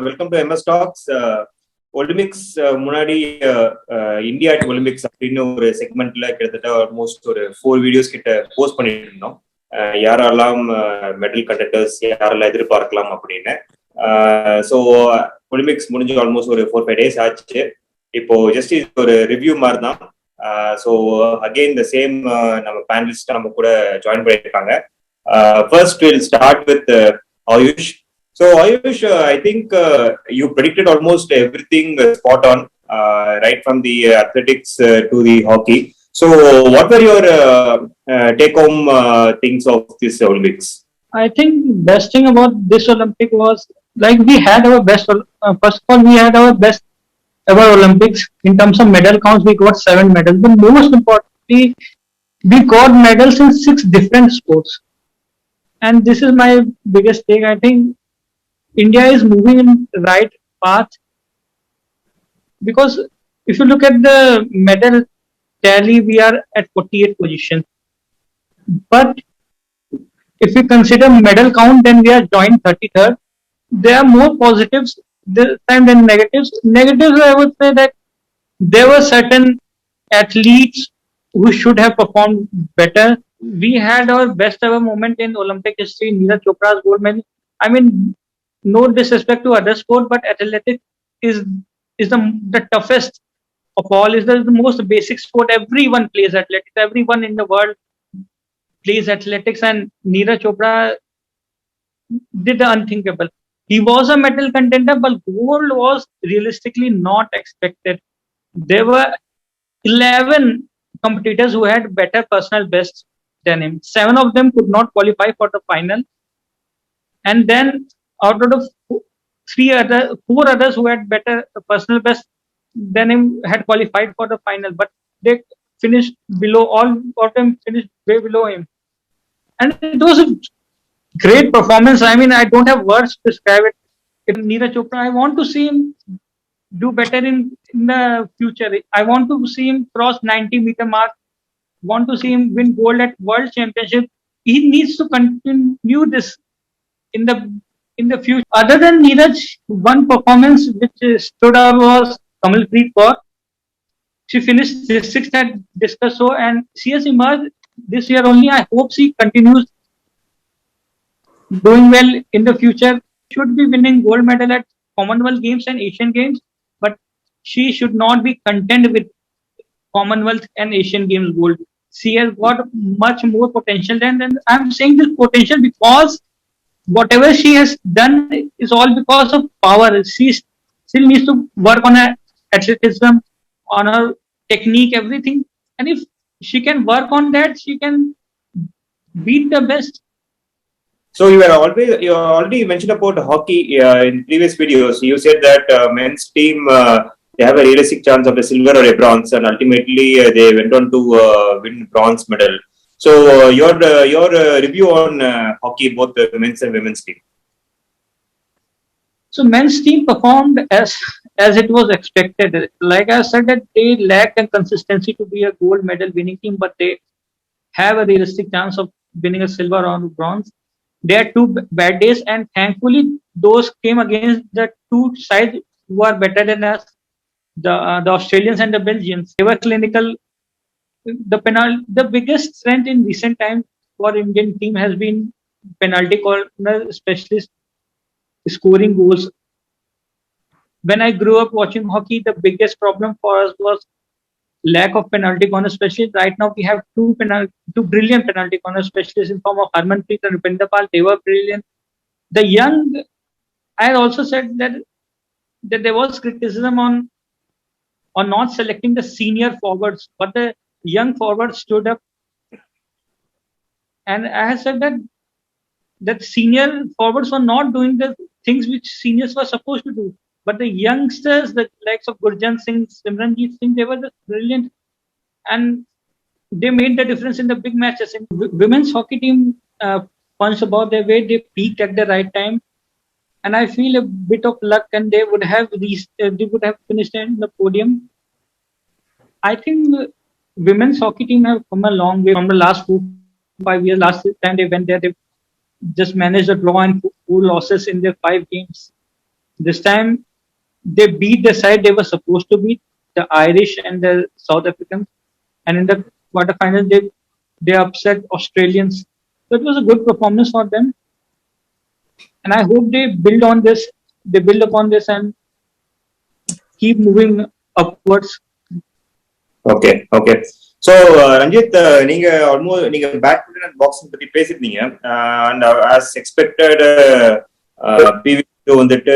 Welcome to MS Talks. Olympics முன்னாடி India at Olympics அப்படின்னு ஒரு செக்மெண்ட்ல கிட்டத்தட்ட ஆல்மோஸ்ட் ஒரு 4 வீடியோஸ் கிட்ட போஸ்ட் பண்ணிட்டு இருந்தோம். யாரெல்லாம் மெடல் கண்டக்டர்ஸ் யாரெல்லாம் எதிர்பார்க்கலாம் அப்படின்னு. ஸோ ஒலிம்பிக்ஸ் முடிஞ்சு ஆல்மோஸ்ட் ஒரு 4-5 டேஸ் ஆச்சு. இப்போ ஜஸ்ட் இது ஒரு ரிவ்யூ மாதிரி தான். ஸோ அகெயின் த சேம் நம்ம பேனலிஸ்ட் நம்ம கூட ஜாயின் பண்ணியிருக்காங்க. First will start with AYUSH. So Ayush, I think you predicted almost everything spot on, right from the athletics to the hockey. So what were your take-home things of this Olympics? I think best thing about this Olympic was like we had our best. First of all, we had our best ever Olympics in terms of medal counts. We got 7 medals, but most importantly, we got medals in 6 different sports. And this is my biggest take. I think India is moving in the right path because if you look at the medal tally, we are at 48th position. But if you consider medal count, then we are joined 33rd. There are more positives this time than negatives. Negatives, I would say that there were certain athletes who should have performed better. We had our best ever moment in Olympic history, Neeraj Chopra's gold medal. I mean, no disrespect to other sport, but athletics is the toughest of all. Is the most basic sport. Everyone plays athletics. Everyone in the world plays athletics, and Neeraj Chopra did the unthinkable. He was a medal contender, but gold was realistically not expected. There were 11 competitors who had better personal bests than him. 7 of them could not qualify for the final, and then out of the 4 others who had better personal best than him had qualified for the final, but they finished below. All of them finished way below him, and it was a great performance. I mean, I don't have words to describe it. Neeraj Chopra, I want to see him do better in the future. I want to see him cross 90-meter mark. Want to see him win gold at World Championship. He needs to continue this in the future. Other than Neeraj, one performance which stood out was Kamalpreet Kaur. She finished 6th at discus throw, and she has emerged this year only. I hope she continues doing well in the future. Should be winning gold medal at Commonwealth Games and Asian Games, but she should not be content with Commonwealth and Asian Games gold. She has got much more potential than I'm saying this potential because whatever she has done is all because of power. She still needs to work on her athleticism, on her technique, everything. And if she can work on that, she can beat the best. So you already mentioned about hockey in previous videos. You said that men's team they have a realistic chance of a silver or a bronze, and ultimately they went on to win bronze medal. So your review on hockey, both the men's and women's team. So men's team performed as it was expected. Like I said, that they lacked a consistency to be a gold medal winning team, but they have a realistic chance of winning a silver or bronze. They had 2 bad days, and thankfully those came against the 2 sides who are better than us, the Australians and the Belgians. They were clinical. The biggest strength in recent times for Indian team has been penalty corner specialist scoring goals. When I grew up watching hockey, the biggest problem for us was lack of penalty corner specialists. Right now, we have 2 brilliant penalty corner specialists in form of Harmanpreet and Rupinder Pal. They were brilliant. The young, I had also said that there was criticism on not selecting the senior forwards, but the young forwards stood up, and I have said that senior forwards were not doing the things which seniors were supposed to do, but the youngsters, the likes of Gurjant Singh, Simranjeet Singh, they were just brilliant, and they made the difference in the big matches. In women's hockey team punched above their weight. They peaked at the right time, and I feel a bit of luck, and they would have finished in the podium. I think women's hockey team have come a long way from the last 4-5 years. Last time they went there, they just managed a draw and 4 losses in their 5 games. This time they beat the side they were supposed to beat, the Irish and the South Africans, and in the quarterfinals they upset Australians. So it was a good performance for them, and I hope they build on this. They build upon this and keep moving upwards. Okay okay. So Ranjith, நீங்க almost நீங்க badminton and boxing பத்தி பேசிருந்தீங்க. And as expected PV வந்துட்டு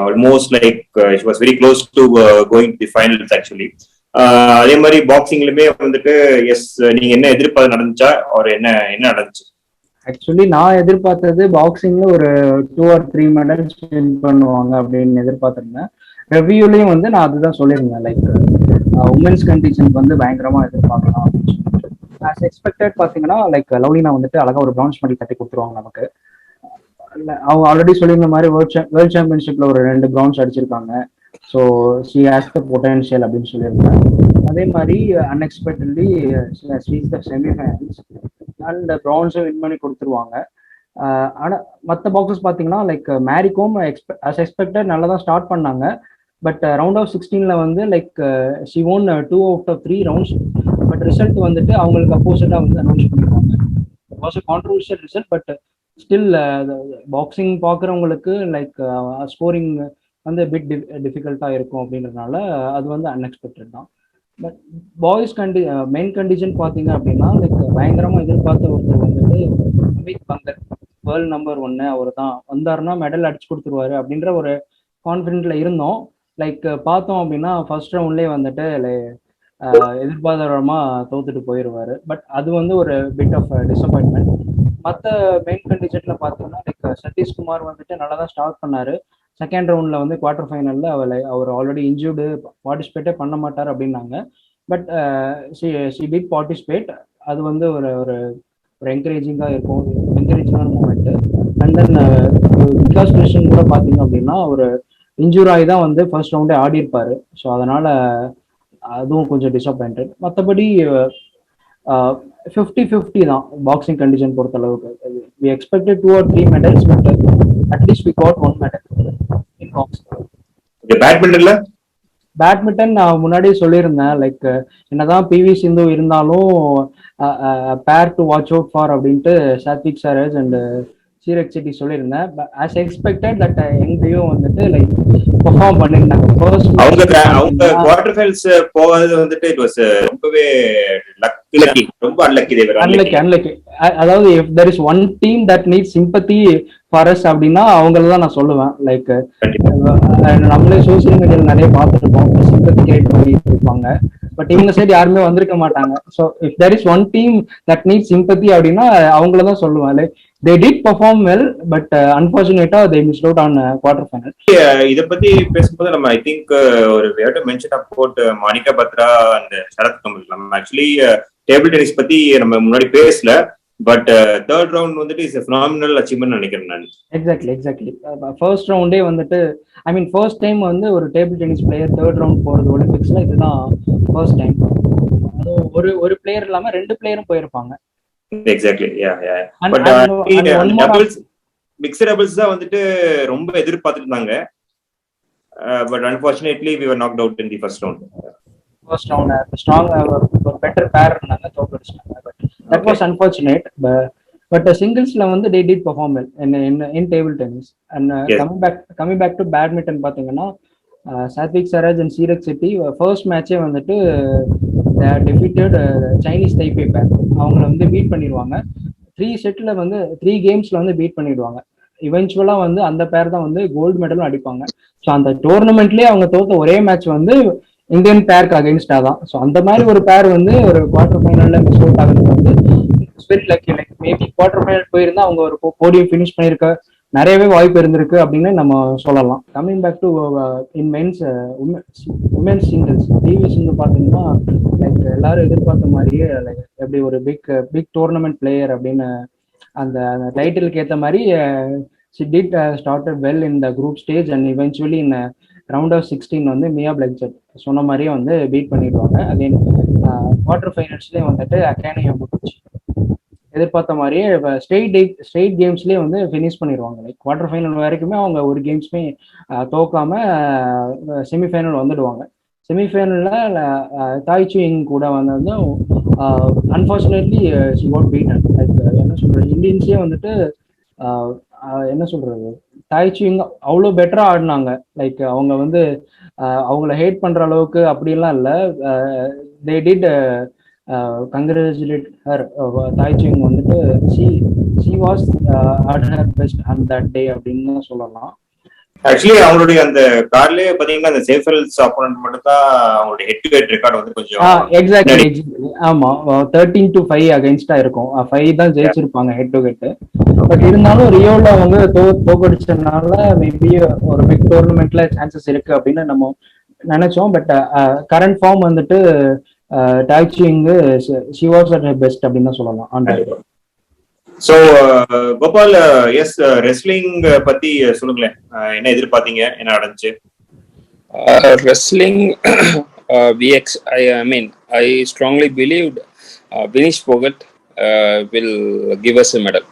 almost like it was very close to going the finals actually. அதே மாதிரி பாக்ஸிங்லயுமே வந்துட்டு S, நீங்க என்ன எதிர்பார்த்து நடந்துச்சா ஒரு என்ன என்ன நடந்துச்சு? ஆக்சுவலி நான் எதிர்பார்த்தது பாக்ஸிங்ல ஒரு 2 or 3 மெடல்ஸ் வின் பண்ணுவாங்க அப்படின்னு எதிர்பார்த்திருந்தேன். ரிவ்யூலையும் வந்து நான் அதுதான் சொல்லியிருந்தேன், லைக் உமன்ஸ் கண்டிஷனுக்கு வந்து பயங்கரமா எதிர்பார்க்கலாம் அப்படின்னு சொல்லிட்டு. ஆஸ் எக்ஸ்பெக்டட் பாத்தீங்கன்னா லைக் லவ்லினா வந்துட்டு அழகா ஒரு பிரான்ஸ் மெடல் தட்டி கொடுத்துருவாங்க நமக்கு. அவங்க ஆல்ரெடி சொல்லியிருந்த மாதிரி வேர்ல்ட் சாம்பியன்ஷிப்ல ஒரு 2 பிரான்ஸ் அடிச்சிருக்காங்க. So she has the potential அப்படின்னு சொல்லியிருந்தேன். அதே மாதிரி அன்எக்ஸ்பெக்டட்லி செமிஃபைனல்ஸ் அண்ட் பிரான்ஸும் வின் பண்ணி கொடுத்துருவாங்க. ஆனால் மற்ற பாக்ஸஸ் பார்த்தீங்கன்னா லைக் மேரிகோம் அஸ் எக்ஸ்பெக்டட் நல்லா தான் ஸ்டார்ட் பண்ணாங்க. பட் ரவுண்ட் ஆஃப் 16ல வந்து like she own 2 out of 3 rounds. But result வந்துட்டு அவங்களுக்கு அப்போசிட்டா வந்து அனௌன்ஸ் பண்ணிருக்காங்க. Was a controversial result. But still boxing பார்க்குறவங்களுக்கு லைக் ஸ்கோரிங் வந்து பிட் டிஃபிகல்ட்டா இருக்கும் அப்படின்றதுனால அது வந்து அன்எக்ஸ்பெக்டட் தான். பட் பாய்ஸ் மெயின் கண்டிஷன் பார்த்தீங்க அப்படின்னா லைக் பயங்கரமா எதிர்பார்த்த ஒருத்தர் வந்துட்டு அமித் பங்கர், வேர்ல்ட் நம்பர் 1 அவர் தான் வந்தாருன்னா மெடல் அடிச்சு கொடுத்துருவாரு அப்படின்ற ஒரு கான்ஃபிடென்ட்ல இருந்தோம். லைக் பார்த்தோம் அப்படின்னா ஃபர்ஸ்ட் ரவுண்ட்லேயே வந்துட்டு எதிர்பார்த்தவரமா தோத்துட்டு போயிடுவாரு. பட் அது வந்து ஒரு பிட் ஆஃப் டிசப்பாயின்மெண்ட். மற்ற மெயின் கண்டிஷன்ல பார்த்தோம்னா லைக் சதீஷ்குமார் வந்துட்டு நல்லா தான் ஸ்டார்ட் பண்ணாரு. செகண்ட் ரவுண்ட்ல வந்து குவார்டர் ஃபைனல்ல அவர் ஆல்ரெடி இன்ஜூர்டு, பார்ட்டிசிபேட்டே பண்ண மாட்டார் அப்படின்னாங்க. But she did participate. அது வந்து ஒரு ஒரு ஒரு என்கரேஜிங்கான moment. And then Vikas Krishnan கூட பார்த்தீங்க அப்படின்னா ஒரு இன்ஜூர் ஆகி தான் வந்து ஃபர்ஸ்ட் ரவுண்டே ஆடி இருப்பாரு. ஸோ அதனால அதுவும் கொஞ்சம் டிசப்பாயிண்டட். மற்றபடி 50-50 தான் பாக்ஸிங் கண்டிஷன் பொறுத்த அளவுக்கு. We expected 2 or 3 medals, but at least we got 1 medal in boxing. Badminton நான் முன்னாடியே சொல்லியிருந்தேன், லைக் என்னதான் பிவி சிந்து இருந்தாலும் பேர் டு வாட்ச் அவுட் ஃபார் அப்படின்ட்டு சாத்விக் சாரேஜ் அண்ட் சீரக் செட்டி சொல்லியிருந்தேன். ஆஸ் எக்ஸ்பெக்டட் தட் எங்கேயும் வந்துட்டு லைக் பெர்ஃபார்ம் பண்ணிருந்தாங்க. அவங்க குவார்டர் ஃபைனல்ஸ் போகாதது வந்துட்டு இட் வாஸ் ரொம்பவே லக்கி, ரொம்ப அன்லக்கி. அதாவது if there is one team that needs sympathy for us அப்படின்னா அவங்கள தான் நான் சொல்லுவேன். லைக் நம்மளே சோசியல் மீடியால நிறைய பார்த்துருப்போம், சிம்பத்தி கிரியேட் பண்ணிட்டு இருப்பாங்க. பட் இவங்க சைடு யாருமே வந்திருக்க மாட்டாங்க. So if there is one team that needs sympathy அப்படின்னா அவங்கள தான் சொல்லுவேன். Like they did perform well, but unfortunately they missed out on quarter final. இத பத்தி பேசும்போது நம்ம ஐ திங்க் ஒரு we have to mention about Manika Batra and Sharath Kamal. நம்ம ஆக்சுவலி டேபிள் டென்னிஸ் பத்தி நம்ம முன்னாடி பேசல, பட் தேர்ட் ரவுண்ட் வந்துட்டு இஸ் a phenomenal achievement நினைக்கிறேன் நான். எக்ஸாக்ட்லி ஃபர்ஸ்ட் ரவுண்டே வந்துட்டு ஐ மீன் ஃபர்ஸ்ட் டைம் வந்து ஒரு table tennis player third round போறது ஒலிம்பிக்ஸ்ல இதுதான் ஃபர்ஸ்ட் டைம். அதுவும் ஒரு பிளேயர் இல்லாம 2 பிளேயரும் போயிருப்பாங்க. Exactly but doubles mixed doubles தான் வந்துட்டு ரொம்ப எதிர்பார்த்துட்டு இருந்தாங்க. But unfortunately we were knocked out in the first round. Strong ஒரு பெட்டர் பேர் இருந்தாங்க, தோக்கடிச்சாங்க. But that was unfortunate. But சிங்கிள்ஸ்ல வந்து they did perform well in table tennis. And coming back to badminton பாத்தீங்கன்னா சாத்விக் சாரேஜ் அண்ட் சீரக் செட்டி ஃபர்ஸ்ட் மேட்சே வந்துட்டு defeated Chinese Taipei பேர். அவங்கள வந்து பீட் பண்ணிடுவாங்க. 3 செட்ல வந்து 3 கேம்ஸ்ல வந்து பீட் பண்ணிடுவாங்க. இவென்ச்சுவலா வந்து அந்த பேர் தான் வந்து கோல்டு மெடலும் அடிப்பாங்க. ஸோ அந்த டோர்னமெண்ட்லயே அவங்க தோத்த ஒரே மேட்ச் வந்து இந்தியன் பேருக்கு அகைன்ஸ்டா தான். ஸோ அந்த மாதிரி ஒரு பேர் வந்து ஒரு குவார்டர் ஃபைனல்ல மிஸ் அவுட் ஆகுறது வந்து very lucky. Like maybe quarter final போயிருந்தா அவங்க ஒரு போடியம் ஃபினிஷ் பண்ணிருக்க நிறையவே வாய்ப்பு இருந்திருக்கு அப்படின்னு நம்ம சொல்லலாம். Coming back to in men's women's singles PV Sindhu பார்த்தீங்கன்னா லைக் எல்லாரும் எதிர்பார்த்த மாதிரியே லைக் எப்படி ஒரு பிக் டோர்னமெண்ட் பிளேயர் அப்படின்னு அந்த டைட்டிலுக்கு ஏற்ற மாதிரி she did started well in the group stage and eventually in round of 16 வந்து மியா பிளக்செட் சொன்ன மாதிரியே வந்து பீட் பண்ணிடுவாங்க. அகைன் குவார்டர் ஃபைனல்ஸ்லேயே வந்துட்டு அகானே யமாகுச்சி எதிர்பார்த்த மாதிரியே ஸ்ட்ரெயிட் கேம்ஸ்லேயே வந்து ஃபினிஷ் பண்ணிடுவாங்க. லைக் குவார்டர் ஃபைனல் வரைக்குமே அவங்க ஒரு கேம்ஸுமே தோக்காம செமிஃபைனல் வந்துடுவாங்க. செமிஃபைனலில் தாய்ச்சுயிங் கூட வந்து unfortunately she got beaten. Like என்ன சொல்கிறது, இந்தியன்ஸே வந்துட்டு என்ன சொல்கிறது, தாய்ச்சுயிங் அவ்வளோ பெட்டராக ஆடினாங்க. லைக் அவங்க வந்து அவங்கள ஹேட் பண்ணுற அளவுக்கு அப்படிலாம் இல்லை. They did congratulate her. தாய்ச்சுயிங் வந்துட்டு she was at her best on that day அப்படின்னு சொல்லலாம். ஆக்சுவலி அவங்களுடைய அந்த கார்லயே பாத்தீங்கன்னா அந்த சேஃபல்ஸ் ஆப்போனன்ட் மட்டும் தான் அவங்களுடைய ஹெட் டு ஹெட் ரெக்கார்ட் வந்து கொஞ்சம் எக்ஸாக்ட்லி ஆமா 13-5 அகைன்ஸ்டா இருக்கும். 5 தான் ஜெயிச்சிருப்பாங்க ஹெட் டு ஹெட். பட் இருந்தாலும் ரியோல அவங்க தோக்கடிச்சதுனால மேபி ஒரு பிக் டோர்னமெண்ட்ல சான்சஸ் இருக்கு அப்படின்னு நம்ம நினைச்சோம். பட் கரண்ட் ஃபார்ம் வந்துட்டு தாய்ச்சுயிங் she was at her best அப்படின்னு தான் சொல்லலாம். சோ கோபால், எஸ் ரெஸ்லிங் பத்தி சொல்லுங்களேன், என்ன எதிர்பார்த்தீங்க, என்ன நடந்துச்சு? Wrestling, I strongly believed Vinesh Phogat will give us a medal.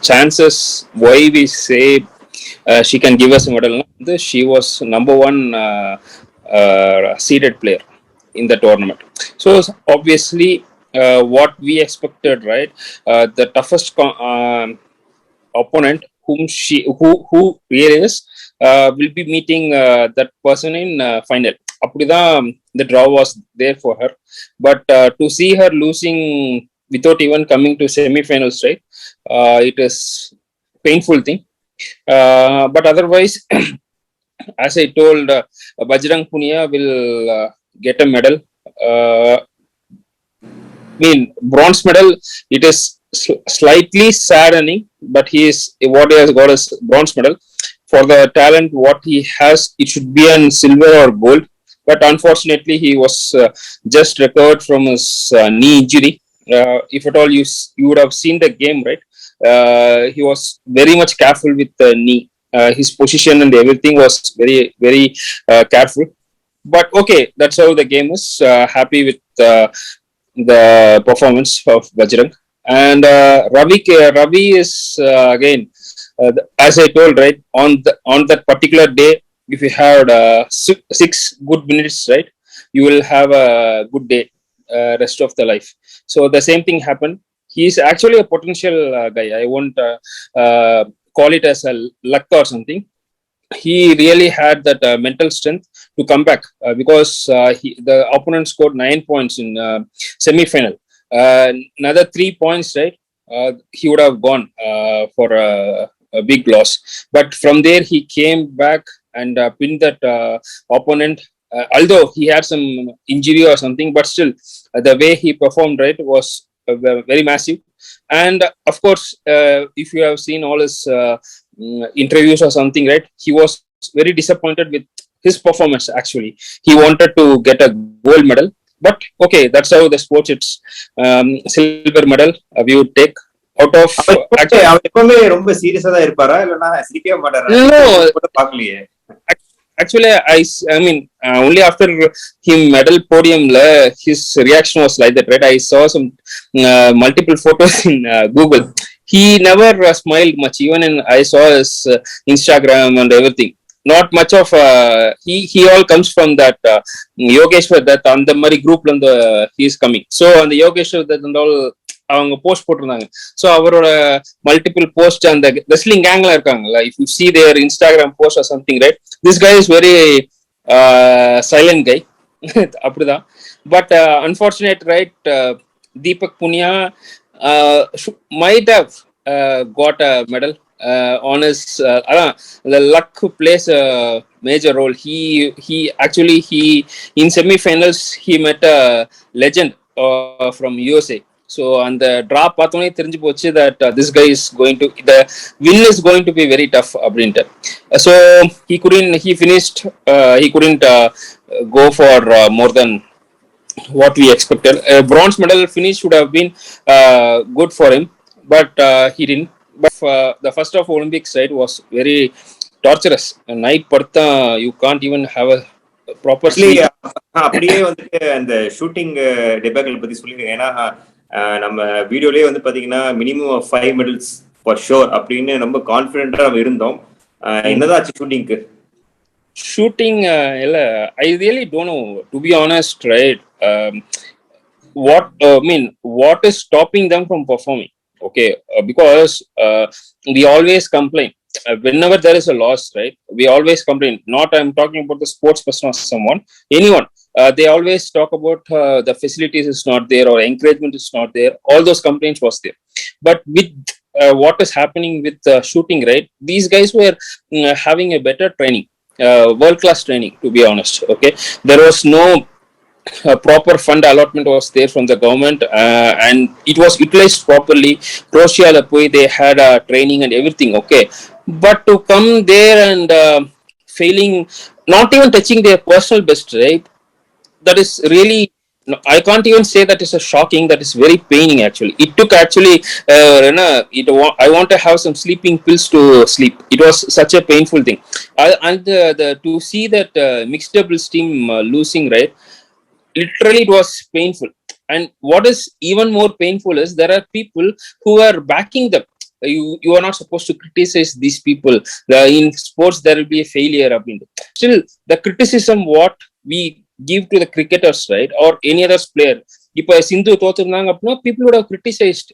Chances why we say she can give us a medal, she was number one seeded player in the tournament. So obviously what we expected, right? The toughest opponent who really is will be meeting that person in final. Apdidan the draw was there for her, but to see her losing without even coming to semi-finals, right? It is painful thing. But otherwise, as I told, Bajrang Punia will get a medal. Bronze medal, it is slightly saddening, but what he has got is bronze medal. For the talent what he has, it should be on silver or gold, but unfortunately he was just recovered from his knee injury. If at all you would have seen the game, right? He was very much careful with the knee. His position and everything was very, very careful. But okay, that's how the game is. Happy with the performance of Bajrang. And Ravi is again, as I told, right, on that particular day, if you had 6 good minutes, right, you will have a good day rest of the life. So the same thing happened. He is actually a potential guy. I won't call it as a luck or something. He really had that mental strength to come back because the opponent scored 9 points in semi-final. Another 3 points, right? He would have gone for a big loss. But from there, he came back and pinned that opponent. Although he had some injury or something, but still, the way he performed, right, was very massive. And of course, if you have seen all his interviews or something, right, he was very disappointed with his performance. Actually, he wanted to get a gold medal, but okay, that's how the sports. It's silver medal we would take out of. எப்பவுமே ரொம்ப சீரியஸா தான் இருப்பாரா இல்லனா சிரிக்கவே மாட்டாரா? பார்க்கலையே. Actually, I mean, only after him medal podium, his reaction was like that, right? I saw some multiple photos in Google. He never smiled much. Even I saw his Instagram and everything. Not much of he all comes from that Yogeshwar Dutt and the Mari group and he is coming. So on the Yogeshwar Dutt and all அவங்க post போட்டிருந்தாங்க. So அவரோட multiple post அந்த wrestling கேங்ல இருக்காங்கல்ல, if you see their Instagram post or something, right, this guy is very silent guy. அப்படிதான். But unfortunate, right, Deepak Punia might have got a medal on his the luck plays a major role. He actually in semi-finals he met a legend from USA. So on the draw pathone therinju pochu that this guy is going to, the win is going to be very tough abrinter. So he couldn't go for more than what we expected. A bronze medal finish would have been good for him, but he didn't. But the first of Olympics, right, was very torturous. Night parta you can't even have a proper sleep. அப்படியே வந்துட்டு அந்த shooting டெபாக்கிள் பத்தி சொல்லிருக்கேன். ஏன்னா நம்ம வீடியோலயே வந்து பாத்தீங்கன்னா minimum 5 medals for sure அப்படின்னு ரொம்ப கான்ஃபிடென்ட்டா நம்ம இருந்தோம். என்னதான் ஆச்சு ஷூட்டிங்க்கு? Shooting, I really don't know, to be honest, right? What is stopping them from performing? Okay, because we always complain whenever there is a loss, right? We always complain. Not I'm talking about the sports person or someone, anyone. They always talk about the facilities is not there or encouragement is not there. All those complaints was there, but with what is happening with shooting, right? These guys were having a better training, world-class training, to be honest. Okay, there was no proper fund allotment was there from the government, and it was utilized properly. Croatia, they had training and everything. Okay, but to come there and failing, not even touching their personal best, right? That is really, no, I can't even say that is a shocking. That is very paining. Actually, it took actually. I want to have some sleeping pills to sleep. It was such a painful thing, and to see that mixed doubles team losing, right? Literally, it was painful. And what is even more painful is there are people who are backing them. You are not supposed to criticize these people. In sports, there will be a failure. Still, the criticism what we give to the cricketers, right, or any other player. இப்போ சிந்து தோத்துருந்தாங்க அப்படின்னா people would have criticized.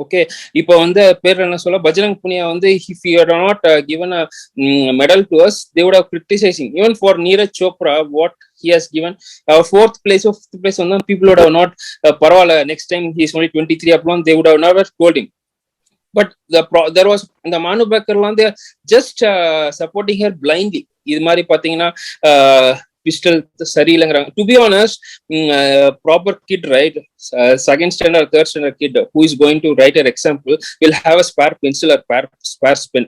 Okay, இப்போ வந்து பேர் என்ன சொல்ல, பஜ்ரங் புனியா வந்து if you are not given a medal to us, they would have criticizing. Even for Neeraj Chopra, what he has given, fourth place or fifth place, people would have not பரவாயில்ல, next time he is only 23 upon, they would have never told him. But there was the Manu Bakarland, they are just supporting her blindly. இது மாதிரி பாத்தீங்கன்னா pistol சரியில்லைங்கிறாங்க. To be honest, proper kid, right, second standard, third standard kid who is going to write an example will have a spare pencil or spare pen.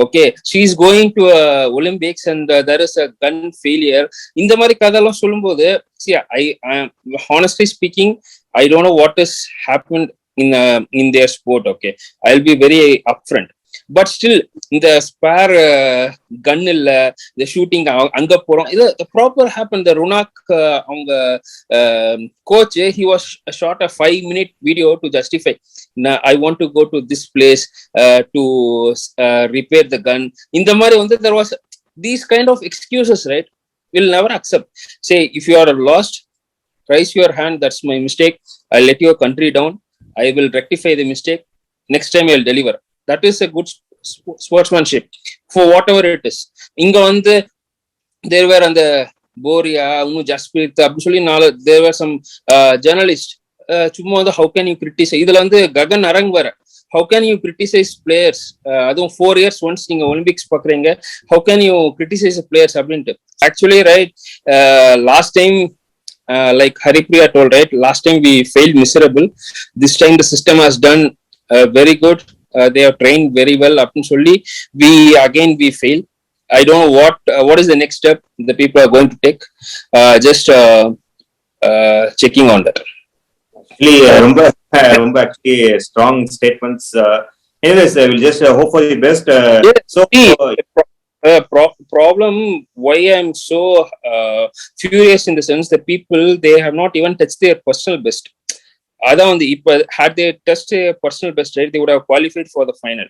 Okay, she is going to Olympics and there is a gun failure. இந்த மாதிரி கதையெல்லாம் சொல்லும்போது, see, I honestly speaking, I don't know what has happened in their sport. Okay, I'll be very upfront. But still, இந்த spare கன் இல்ல, இந்த shooting அங்க போறோம், இது ப்ராப்பர் ஹேப்பன். இந்த ருனாக் அவங்க coach, he was shot a 5-minute video to justify, I want to go to this place to repair the gun. இந்த மாதிரி வந்து there was these kind of excuses, right? We'll never accept. Say, if you are lost, raise your hand, that's my mistake, I'll let your country down, I will rectify the mistake, next time I'll deliver. That is a good sportsmanship for whatever it is. இங்க வந்து there were அந்த போரியா, இன்னும் ஜஸ்பிரித் அப்படி சொல்லி there were some journalists, சும்மா வந்து how can you criticize, இதுல வந்து ககன் அரங் வர, how can you criticize players, அதுவும் 4 years once நீங்க ஒலிம்பிக்ஸ் பாக்குறீங்க, how can you criticize the players அப்படின்ட்டு. Actually, right, last time, like Haripriya told, right, last time we failed miserable, this time the system has done very good. They have trained very well. We fail. I don't know what is the next step the people are going to take. Just checking on that. Actually, ரொம்ப actually strong statements. Anyways, I will just hope for the best. So problem why I'm so furious in the sense that people, they have not even touched their personal best. அதான் வந்து இப்ப had they touched a personal best, right, they would have qualified for the final.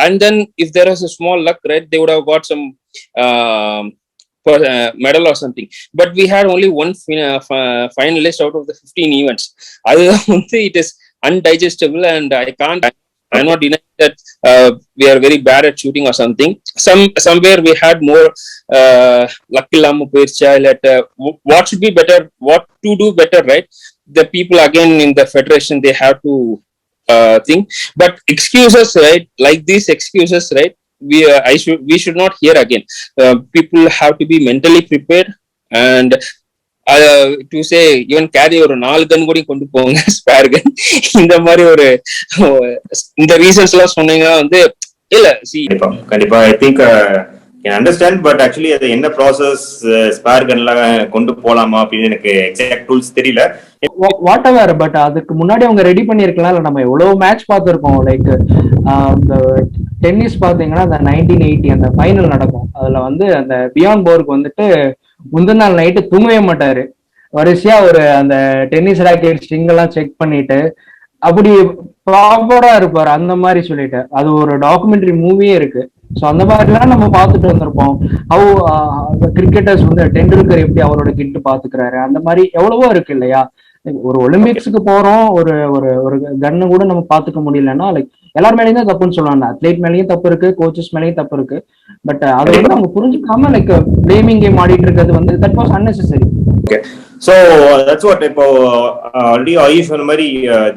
And then if there was a small luck, right, they would have got some medal or something. But we had only one finalist out of the 15 events. அதுதான் வந்து it is undigestible, and I'm not denying that we are very bad at shooting or something. Somewhere we had more luck illamu poircha, what should be better, what to do better, right? The people again in the federation, they have to think. But excuses, right, like these excuses, right, we should not hear again. People have to be mentally prepared, and to say even carry ஒரு 4 கன் கூட கொண்டு போங்க, spare கன், இந்த மாதிரி ஒரு இந்த reasons எல்லாம் சொன்னீங்கன்னா வந்து இல்ல. கண்டிப்பா I think can understand, but actually அது என்ன ப்ராசஸ், ஸ்பேர் கன்லாம் கொண்டு போலாமா அப்படின்னு எனக்கு எக்ஸாக்ட் டூல்ஸ் தெரியல. வாட் எவர், பட் அதுக்கு முன்னாடி அவங்க ரெடி பண்ணிருக்கலாம். இல்ல நம்ம எவ்வளவு மேட்ச் பார்த்திருக்கோம். லைக் இந்த டென்னிஸ் பாத்தீங்கன்னா அந்த 1980 அந்த ஃபைனல் நடக்கும். அதுல வந்து அந்த பியான் போர்க் வந்துட்டு முந்தின நாள் நைட்டு தூங்கவே மாட்டாரு. வரிசையா ஒரு அந்த டென்னிஸ் ராக்கெட் ஸ்ட்ரிங் எல்லாம் செக் பண்ணிட்டு அப்படி ப்ராப்பரா இருப்பாரு அந்த மாதிரி சொல்லிட்டு அது ஒரு டாக்குமெண்ட்ரி மூவியே இருக்கு. ஸோ அந்த மாதிரிலாம் நம்ம பார்த்துட்டு வந்திருப்போம். கிரிக்கெட்டர்ஸ் வந்து டெண்டுல்கர் எப்படி அவரோட கிட்டு பாத்துக்கிறாரு, அந்த மாதிரி எவ்வளவோ இருக்கு இல்லையா. ஒரு ஒலிம்பிக்ஸுக்கு போறோம், ஒரு ஒரு ஒரு கன்னு கூட நம்ம பாத்துக்க முடியலன்னா லைக் எல்லார் மேலேயும் தான் தப்புன்னு சொல்லுவாங்க. அத்லீட் மேலேயும் தப்பு இருக்கு, கோச்சஸ் மேலேயும் தப்பு இருக்கு. பட் அதை வந்து அவங்க புரிஞ்சுக்காம லைக் பிளேமிங் கேம் ஆடிட்டு இருக்கிறது வந்து that was unnecessary. Okay. So that's what இப்போ already ஆயுஷ் சொன்ன மாதிரி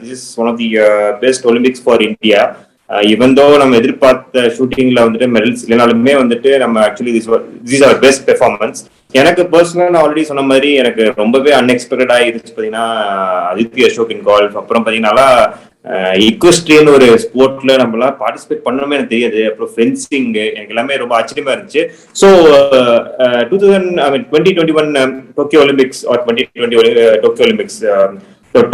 this is one of the best Olympics for India. Even though நம்ம எதிர்பார்த்த ஷூட்டிங்ல வந்துட்டு மெடல்ஸ் இல்லைனாலுமே வந்துட்டு நம்ம actually this are best performance. எனக்கு பர்சனலா நான் ஆல்ரெடி சொன்ன மாதிரி எனக்கு ரொம்பவே அன்எக்ஸ்பெக்டடா இருந்துச்சு பாத்தீங்கன்னா அதித்தி அசோக் இன் கால்ஃப். அப்புறம் பாத்தீங்கன்னா ஈக்வஸ்ட்ரியன் ஒரு ஸ்போர்ட்ல நம்மளாம் பார்ட்டிசிபேட் பண்ணணுமே எனக்கு தெரியாது. அப்புறம் ஃபென்சிங் எனக்கு எல்லாமே ரொம்ப ஆச்சரியமா இருந்துச்சு. So 2021 Tokyo Olympics or 2020 Tokyo Olympics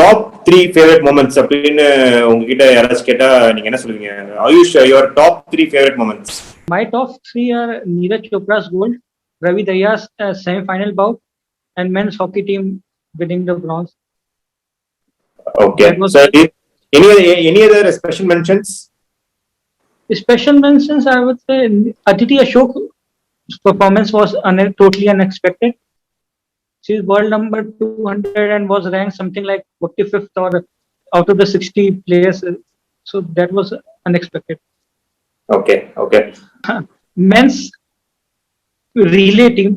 top 3 favourite moments அப்படின்னு உங்ககிட்ட யாராச்சும் கேட்டா நீங்க என்ன சொல்லுவீங்க? Ayush, your top 3 favourite moments. My top three are Neeraj Chopra's gold, Ravi Dahiya's semi-final bout, and men's hockey team winning the bronze. Okay. So any other special mentions? Special mentions, I would say Aditi Ashok's performance was totally unexpected. She's world number 200 and was ranked something like 45th or out of the 60 players. So that was unexpected. Okay. Men's relay team.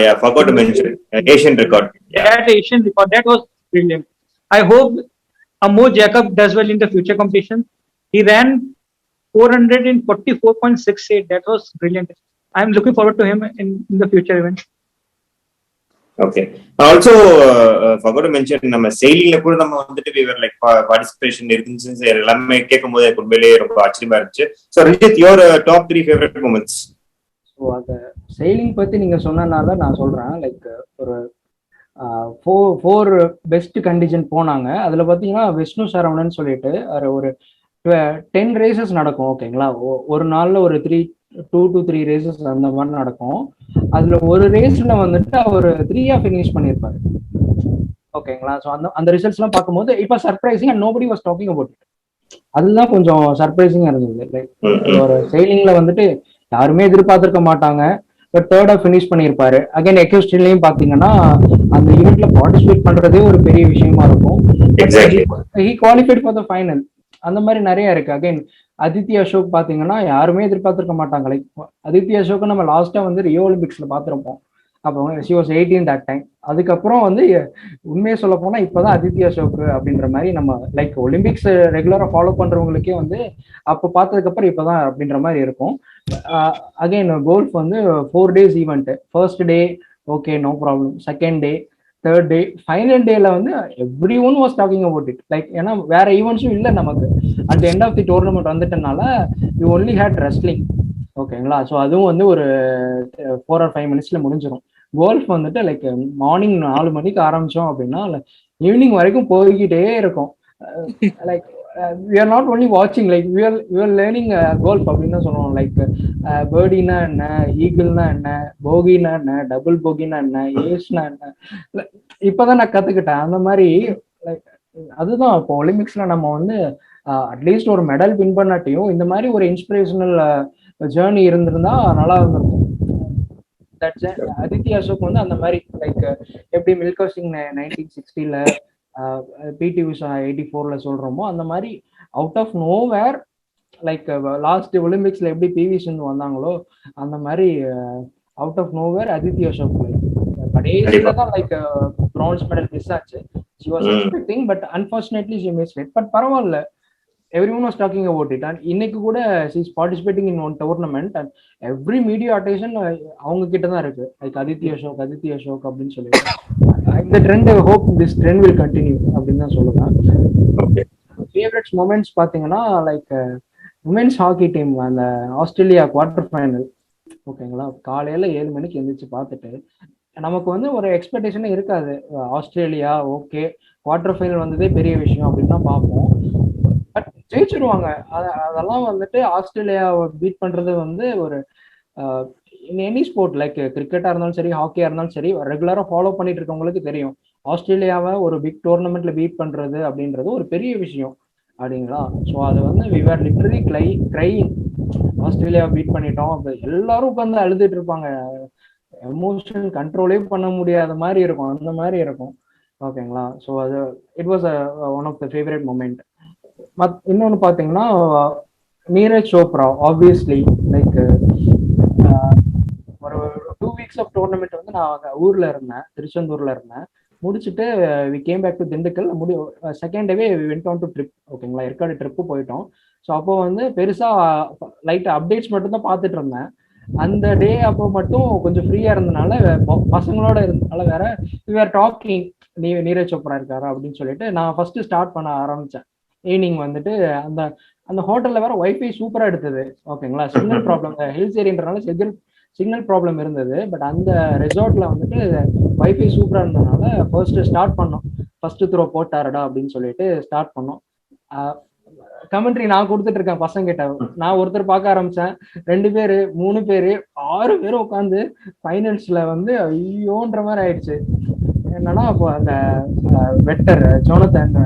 Yeah, forgot to mention Asian record. Yeah. That Asian record, that was brilliant. I hope Amo Jacob does well in the future competition. He ran 444.68. That was brilliant. I'm looking forward to him in the future events. Okay. Also forgot to mention நம்ம செயலில கூட நம்ம வந்துட்டு we were like participation இருந்துச்சு. எல்லாமே கேட்கும்போது உண்மையிலேயே ரொம்ப ஆச்சரியமா இருந்துச்சு. So Ranjith, your top 3 favorite moments. So அந்த செயலிங் பத்தி நீங்க சொன்னனால நான் சொல்றேன். லைக் ஒரு ஃபோர் பெஸ்ட் கண்டிஷன் போனாங்க. அதுல பாத்தீங்கன்னா விஷ்ணு சரவணன் சொல்லிட்டு ஒரு 10 ரேசஸ் நடக்கும். ஓகேங்களா, ஒரு நாள்ல ஒரு 2 to 3 ரேசஸ் அந்த மாதிரி நடக்கும். அதுல ஒரு ரேஸ்ல வந்துட்டு அவர் 3 ஃபினிஷ் பண்ணியிருப்பாரு. ஓகேங்களா, ஸோ அந்த ரிசல்ட்ஸ் எல்லாம் பார்க்கும்போது இப்போ surprising and nobody was talking about it. அதுதான் கொஞ்சம் சர்ப்ரைசிங்கா இருந்தது. லைக் ஒரு செயலிங்ல வந்துட்டு யாருமே எதிர்பார்த்திருக்க மாட்டாங்க. பட் தேர்டா ஃபினிஷ் பண்ணியிருப்பாரு. அகைன் எக்ஸ்ட்ரீம்லயும் பாத்தீங்கன்னா அந்த ஈவெண்ட்ல பார்ட்டிசிபேட் பண்றதே ஒரு பெரிய விஷயமா இருக்கும். He qualified for the final. அந்த மாதிரி நிறைய இருக்கு. அகைன் அதித்தி அசோக் பாத்தீங்கன்னா யாருமே எதிர்பார்த்திருக்க மாட்டாங்க. லைக் அதித்தி அசோக் நம்ம லாஸ்டா வந்து ரியோ ஒலிம்பிக்ஸ்ல பாத்திருப்போம். அப்போ ஷி வாஸ் 18 தட் டைம். அதுக்கப்புறம் வந்து உண்மையை சொல்ல போனா இப்பதான் அதித்தி அசோக் அப்படின்ற மாதிரி நம்ம லைக் ஒலிம்பிக்ஸ் ரெகுலரா ஃபாலோ பண்றவங்களுக்கே வந்து அப்போ பார்த்ததுக்கு அப்புறம் இப்பதான் அப்படின்ற மாதிரி இருக்கும். அகைன் கோல்ஃப் வந்து 4 days event. First day okay, no problem. Second day, third day, final டேல வந்து everyone was talking about it. Like ஏன்னா வேற ஈவெண்ட்ஸும் இல்லை நமக்கு. At end of the tournament வந்துட்டனால யூ ஒன்லி ஹேட் ரெஸ்லிங். ஓகேங்களா, ஸோ அதுவும் வந்து ஒரு 4 or 5 minutes முடிஞ்சிடும். கோல்ஃப் வந்துட்டு லைக் மார்னிங் 4 மணிக்கு ஆரம்பிச்சோம் அப்படின்னா ஈவினிங் வரைக்கும் போய்கிட்டே இருக்கும். Like we are not only watching, like we are learning golf அப்படின்னு சொல்லுவோம். லைக் பேர்டினா என்ன, ஈகிள்னா என்ன, போகினா என்ன, டபுள் போகினா என்ன, ஏஸ்னா என்ன, இப்பதான் நான் கத்துக்கிட்டேன். அந்த மாதிரி லைக் அதுதான் இப்போ ஒலிம்பிக்ஸ்ல நம்ம வந்து அட்லீஸ்ட் ஒரு மெடல் வின் பண்ணாட்டியும் இந்த மாதிரி ஒரு இன்ஸ்பிரேஷனல் ஜேர்னி இருந்திருந்தா நல்லா இருந்திருக்கும். அதித்தி அசோக் வந்து அந்த மாதிரி லைக் எப்படி மில்கா சிங் 1960ல பிடி உஷா 84ல சொல்றோமோ அந்த மாதிரி out of nowhere like last ஒலிம்பிக்ஸ்ல எப்படி பிவி சிந்து வந்தாங்களோ அந்த மாதிரி out of nowhere Aditi Ashok like கடைசியில தான் லைக் பிரான்ஸ் மெடல் மிஸ் ஆச்சு. She was expecting but unfortunately she missed it. But பரவாயில்ல, everyone was talking about it. And இன்னைக்கு கூட she is participating in one tournament and every media attention அவங்க கிட்ட தான் இருக்கு. லைக் அதித்தி அசோக் அப்படின்னு சொல்லிட்டு இந்த trend, hope this trend will continue அப்படின்னு தான் சொல்லுவேன். ஃபேவரட்ஸ் மொமெண்ட்ஸ் பாத்தீங்கன்னா லைக் உமன்ஸ் ஹாக்கி டீம் அந்த ஆஸ்திரேலியா குவார்டர் ஃபைனல். ஓகேங்களா, காலையில 7 மணிக்கு எந்திரிச்சு பார்த்துட்டு நமக்கு வந்து ஒரு எக்ஸ்பெக்டேஷனே இருக்காது. ஆஸ்திரேலியா ஓகே குவார்டர் ஃபைனல் வந்ததே பெரிய விஷயம் அப்படின்னு தான் பார்ப்போம். பட் ஜெயிச்சிருவாங்க. அதெல்லாம் வந்துட்டு ஆஸ்திரேலியாவை பீட் பண்றது வந்து ஒரு இன் எனி ஸ்போர்ட் லைக் கிரிக்கெட்டா இருந்தாலும் சரி, ஹாக்கியா இருந்தாலும் சரி, ரெகுலரா ஃபாலோ பண்ணிட்டு இருக்கவங்களுக்கு தெரியும் ஆஸ்திரேலியாவை ஒரு பிக் டோர்னமெண்ட்ல பீட் பண்றது அப்படின்றது ஒரு பெரிய விஷயம் அப்படிங்களா. ஸோ அது வந்து வி ஆர் லிட்டரலி கிரைங். ஆஸ்திரேலியாவை பீட் பண்ணிட்டோம், அப்போ எல்லாரும் உட்காந்து அழுதுட்டு இருப்பாங்க, எமோஷன் கண்ட்ரோலே பண்ண முடியாத மாதிரி இருக்கும், அந்த மாதிரி இருக்கும். ஓகேங்களா. ஸோ அது it was one of the favourite moment. இன்னொன்று பார்த்தீங்கன்னா நீரஜ் சோப்ரா ஆப்வியஸ்லி லைக் ஒரு 2 weeks ஆஃப் டோர்னமெண்ட் வந்து நான் ஊர்ல இருந்தேன், திருச்செந்தூர்ல இருந்தேன். முடிச்சுட்டு we came back to Dindigul. Second டேவே வென்ட் ஆன் டு ட்ரிப். ஓகேங்களா, ஏற்காடு ட்ரிப்பு போயிட்டோம். ஸோ அப்போ வந்து பெருசா லைட் அப்டேட்ஸ் மட்டும் தான் பார்த்துட்டு இருந்தேன். அந்த டே அப்போ மட்டும் கொஞ்சம் ஃப்ரீயா இருந்தனால பசங்களோட இருந்தனால வேற வேர் டாக்கிங் நீரஜ் சோப்ரா இருக்காரு அப்படின்னு சொல்லிட்டு நான் ஃபர்ஸ்ட் ஸ்டார்ட் பண்ண ஆரம்பிச்சேன். ஈவினிங் வந்துட்டு அந்த அந்த ஹோட்டல்ல வேற ஒய்ஃபை சூப்பரா எடுத்தது. ஓகேங்களா, சிக்னல் ப்ராப்ளம் ஹில்ஸ் ஏரியான்றனால சிக்னல் ப்ராப்ளம் இருந்தது. பட் அந்த ரெசார்ட்ல வந்துட்டு வைஃபை சூப்பரா இருந்ததுனால ஃபர்ஸ்ட் ஸ்டார்ட் பண்ணோம். ஃபர்ஸ்ட் த்ரோ போட்டாருடா அப்படின்னு சொல்லிட்டு ஸ்டார்ட் பண்ணோம். கமெண்ட்ரி நான் கொடுத்துட்டு இருக்கேன் பசங்க கிட்ட. நான் ஒருத்தர் பார்க்க ஆரம்பிச்சேன், 2 பேரு 3 பேரு 6 பேரும் உட்காந்து ஃபைனல்ஸ்ல வந்து ஐயோன்ற மாதிரி ஆயிடுச்சு. என்னன்னா அப்போ அந்த வெட்டர் ஜோனத்தன்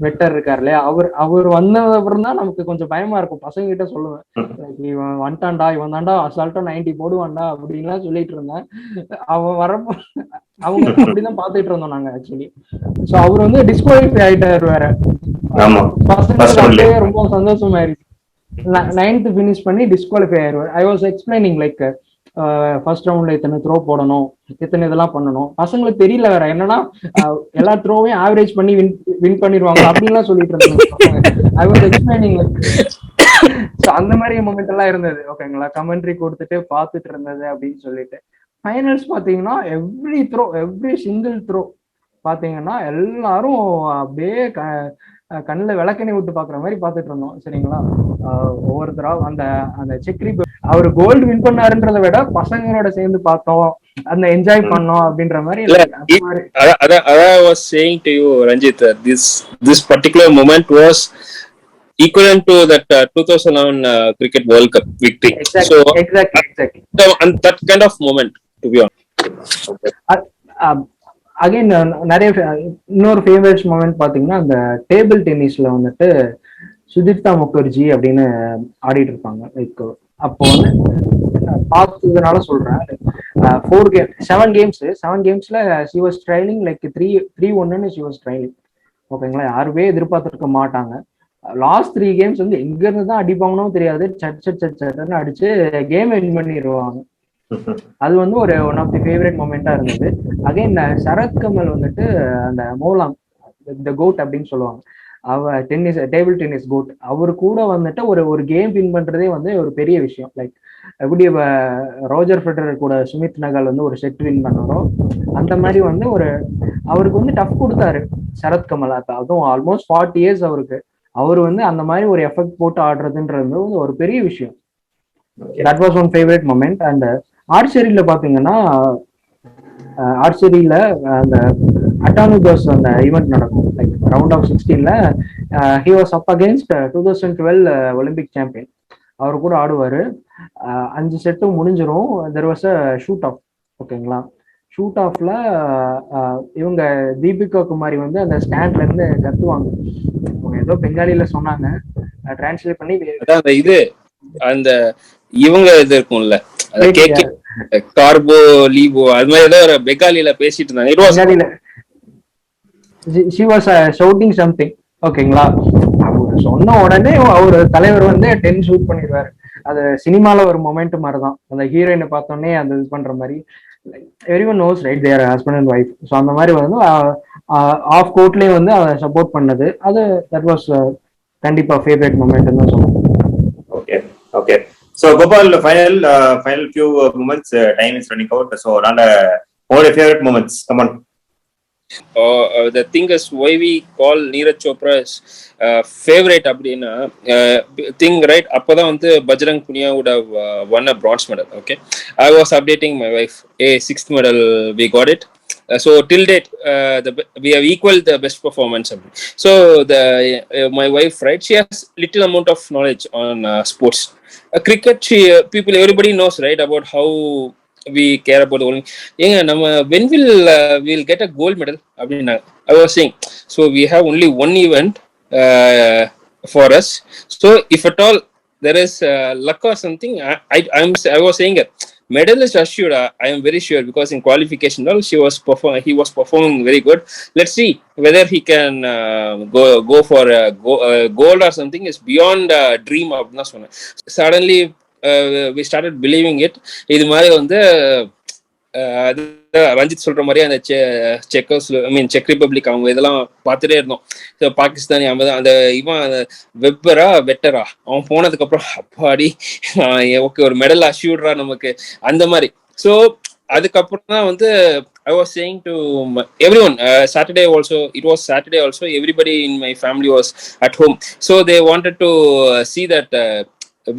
வெட்டர் இருக்காரு இல்லையா, அவர் வந்தது அப்புறம் தான் நமக்கு கொஞ்சம் பயமா இருக்கும். பசங்க கிட்ட சொல்லுவேன், இவன் வந்துட்டான்டா, இவன் தாண்டா அசால்ட்டா 90 போடுவான்டா அப்படின்லாம் சொல்லிட்டு இருந்தேன். அவன் வரப்போ அவங்க அப்படிதான் பாத்துட்டு இருந்தோம் நாங்க ஆக்சுவலி. ஸோ அவர் வந்து டிஸ்குவாலிஃபை ஆயிட்டாரு வேற. பசங்க ரொம்ப சந்தோஷமாயிருச்சு. 9th ஃபினிஷ் பண்ணி டிஸ்குவாலிஃபை ஆயிருவார். I was explaining like first ரவுண்ட்ல இத்தனை த்ரோ போடணும், இத்தனை இதெல்லாம் பண்ணணும். பசங்களுக்கு தெரியல வேற என்னன்னா எல்லா த்ரோவையும் ஆவரேஜ் பண்ணி வின் பண்ணிடுவாங்க அப்படின்லாம் சொல்லிட்டு இருந்தாங்க. ஐ வாஸ் எக்ஸ்பிளைனிங் லைக் அந்த மாதிரி மொமெண்ட் எல்லாம் இருந்தது. ஓகேங்களா, கமெண்ட்ரி கொடுத்துட்டு பார்த்துட்டு இருந்தது அப்படின்னு சொல்லிட்டு. ஃபைனல்ஸ் பாத்தீங்கன்னா எவ்ரி சிங்கிள் த்ரோ பாத்தீங்கன்னா எல்லாரும் அப்படியே கண்ணில் விளக்கணி விட்டு பாக்குற மாதிரி பாத்துட்டு இருந்தோம். சரிங்களா, ஒவ்வொருத்தரா அந்த அந்த செக்ரி அவர் கோல்டு வின் பண்ணாருன்றதை விட பசங்களோட சேர்ந்து பார்த்தோம், அந்த என்ஜாய் பண்ணோம் அப்படின்ற மாதிரி. I was saying to you, Ranjit, this particular moment was equivalent to that 2011 cricket World Cup victory. Exactly. And that kind of moment, to be honest. Again நிறைய இன்னொரு ஃபேவரட் மூமெண்ட் பாத்தீங்கன்னா அந்த டேபிள் டென்னிஸ்ல வந்துட்டு சுதிர்தா முகர்ஜி அப்படின்னு ஆடிட்டு இருப்பாங்க. லைக் அப்போ வந்து பார்த்ததுனால சொல்றேன், 7 கேம்ஸ்ல she was trailing like 3-1 she was trailing. ஓகேங்களா, யாருமே எதிர்பார்த்திருக்க மாட்டாங்க. லாஸ்ட் 3 கேம்ஸ் வந்து எங்க இருந்து தான் அடிப்பாங்கன்னு தெரியாது, சட்னு அடிச்சு கேம் வின் பண்ணிடுவாங்க. அது வந்து ஒரு ஒன் ஆஃப் தி ஃபேவரட் மொமெண்டா இருந்தது. அகைன் சரத் கமல் வந்துட்டு அந்த மோலாம் த கோட் அப்படின்னு சொல்லுவாங்க, டேபிள் டென்னிஸ் கோட். அவரு கூட வந்துட்டு ஒரு கேம் வின் பண்றதே வந்து ஒரு பெரிய விஷயம். லைக் எப்படி ரோஜர் ஃபெடரர் கூட சுமித் நகல் வந்து ஒரு செட் வின் பண்ணாரோ அந்த மாதிரி வந்து அவருக்கு வந்து டஃப் கொடுத்தாரு சரத் கமல். அதுவும் ஆல்மோஸ்ட் 40 years அவரு வந்து அந்த மாதிரி ஒரு எஃபெக்ட் போட்டு ஆடுறதுன்றது ஒரு பெரிய விஷயம். That was one favourite moment. And ஆர்ச்சரியில பாத்தீங்கன்னா ஆர்ச்சரியில அந்த அட்டானுகஸ் அந்த ஈவெண்ட் நடக்கும். லைக் ரவுண்ட் ஆஃப் 16ல he was up against 2012 Olympic champion. அவர் கூட ஆடுவாரு. 5 செட்டும் முடிஞ்சிரும். There was a shoot off. ஓகேங்களா, ஷூட் ஆஃப்ல இவங்க தீபிகா குமாரி வந்து அந்த ஸ்டாண்ட்ல இருந்து கத்துவாங்க. அவங்க ஏதோ பெங்காலில சொன்னாங்க, டிரான்ஸ்லேட் பண்ணி இது அந்த இவங்க இது இருக்கும்ல கார்போ லீபோ அது மாதிரி ஏதோ ஒரு பெங்காலில பேசிட்டு இருந்தாங்க. she was shouting something. ஓகேங்களா, அவர் சொன்ன உடனே அவர் தலைவர் வந்து 10 ஷூட் பண்ணிடுவாரு. அது சினிமால ஒரு மொமெண்ட் மாதிரி தான். அந்த ஹீரோயினை பார்த்தோன்னே அந்த இது பண்ற மாதிரி everyone knows right there husband and wife. So அந்த மாதிரி வந்து ஆஃப் கோர்ட்லயே வந்து அதை சப்போர்ட் பண்ணது, அது தட் வாஸ் கண்டிப்பா ஃபேவரட் மொமெண்ட் தான் சொல்லுவோம். Okay. So Gopal, final few moments. Time is running out. So Randa, what are your favorite moments? Come on. The thing is why we call Neeraj Chopra's favorite அப்படின்னா thing right அப்பதான் வந்து Bajrang Punia would have won a bronze medal. Okay, I was updating my wife, 6th medal we got it. So till date we have equaled the best performance. So my wife, right, she has little amount of knowledge on sports. Cricket, everybody knows right about how we care about the Olympics. When will we'll get a gold medal? I was saying, so we have only one event for us. So if at all there is luck or something, I was saying it. Medal is assured. I am very sure because in qualification, he was performing very good. Let's see whether he can go for gold or something. Is beyond dream of Nasona. Suddenly, we started believing it. இது மாதிரி வந்து ரஞ்சித் சொல்ற மாதிரி அந்த check republic அவங்க இதெல்லாம் பார்த்துட்டே இருந்தோம். பாகிஸ்தானி அந்த இவன் வெப்பரா வெட்டரா அவன் போனதுக்கு அப்புறம் அப்பாடி ஓகே ஒரு மெடல் அஷ்யூர்டா நமக்கு அந்த மாதிரி. ஸோ அதுக்கப்புறம் தான் வந்து I was saying to everyone, Saturday also, it was Saturday also, everybody in my family was at home. So they wanted to see that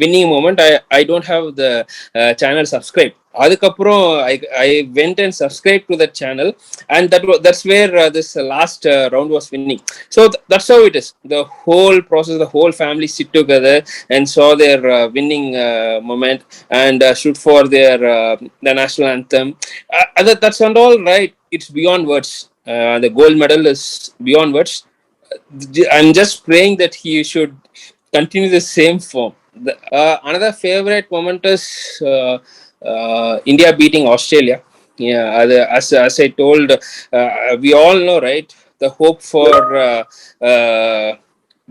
winning moment. I don't have the channel subscribed. அதுக்கப்புறம் I went and subscribed to that channel, and that's where this last round was winning. So that's how it is. The whole process, the whole family sit together and saw their winning moment and stood for the national anthem. That's not all right. It's beyond words. The gold medal is beyond words. I'm just praying that he should continue the same form. Another favorite moment is India beating Australia. Yeah, as I told, we all know, right? The hope for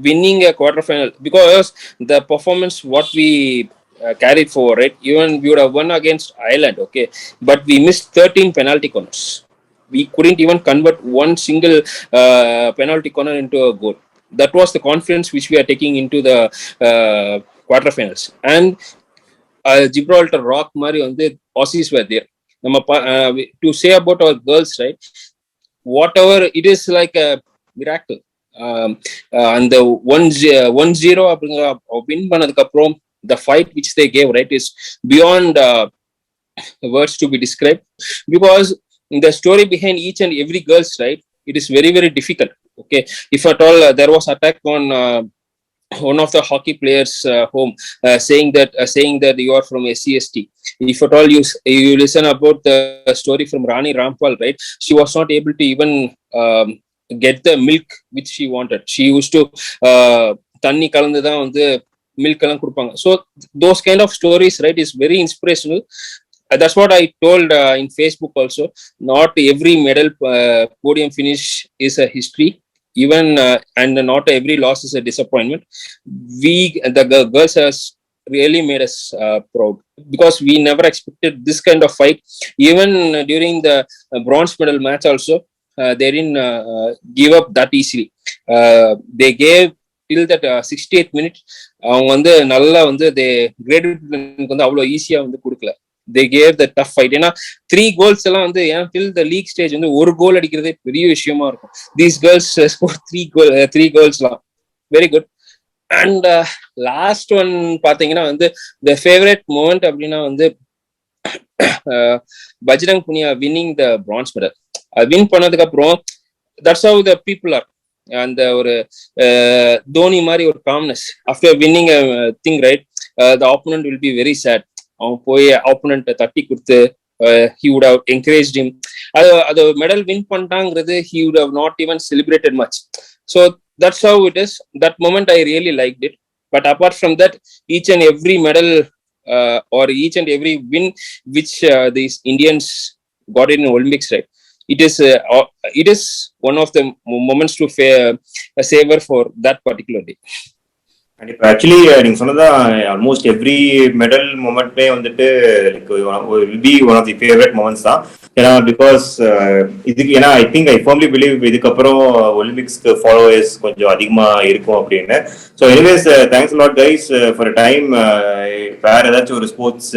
winning a quarterfinal, because the performance what we carried forward, right? Even we would have won against Ireland, okay, but we missed 13 penalty corners. We couldn't even convert one single penalty corner into a goal. That was the confidence which we are taking into the quarterfinals. And Gibraltar rock mari on the Aussies were there. To say about our girls, right? Whatever it is, like a miracle. And the 1-0 win பண்ணதுக்கு அப்புறம் the fight which they gave, right, is beyond words to be described, because the story behind each and every girls, right, it is very, very difficult. Okay, if at all there was attack on one of the hockey players home, saying that you are from SCST. If at all you listen about the story from Rani Rampal, right, she was not able to even get the milk which she wanted. She used to தண்ணி கலந்து தான் வந்து milk எல்லாம் கொடுப்பாங்க. So those kind of stories, right, is very inspirational. That's what I told in Facebook also. Not every medal podium finish is a history. Even and not every loss is a disappointment. The girls has really made us proud, because we never expected this kind of fight. Even during the bronze medal match also, they didn't give up that easily. They gave till that 68th minute. அவங்க வந்து நல்லா வந்து they Great Britain வந்து அவ்வளோ ஈஸியா வந்து கொடுக்கல. They gave the tough fight. ஏன்னா 3 goals எல்லாம் வந்து till the league stage வந்து ஒரு கோல் அடிக்கிறதே பெரிய விஷயமா இருக்கும். These girls scored 3 goals லாம். Very good. And last one பாத்தீங்கன்னா வந்து the favorite moment அப்படின்னா வந்து Bajrang Punia winning the bronze medal. Win பண்ணதுக்கு அப்புறம் that's how the people are. அந்த ஒரு தோனி மாதிரி ஒரு calmness after winning a thing, right? The opponent will be very sad. அவன் போய் ஆப்போனன்ட்டை தட்டி கொடுத்து he would have encouraged him. அது மெடல் வின் பண்ணிட்டாங்கிறது he would have not even celebrated much. So that's how it is. That moment I really liked it. But apart from that, each and every medal or each and every win which these Indians got in Olympics, right, it is one of the moments to savor for that particular day. கண்டிப்பா. Actually நீங்க சொன்னதான் almost every medal மொமெண்ட்மே வந்துட்டு will be one of the favourite moments தான். ஏன்னா because ஏன்னா I think I firmly believe இதுக்கப்புறம் ஒலிம்பிக்ஸ்க்கு ஃபாலோவர்ஸ் கொஞ்சம் அதிகமா இருக்கும் அப்படின்னு. So anyways thanks lot guys for time. வேற ஏதாச்சும் ஒரு ஸ்போர்ட்ஸ்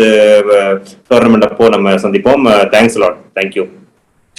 டோர்னமெண்ட் அப்போ நம்ம சந்திப்போம். Thanks lot. தேங்க்யூ.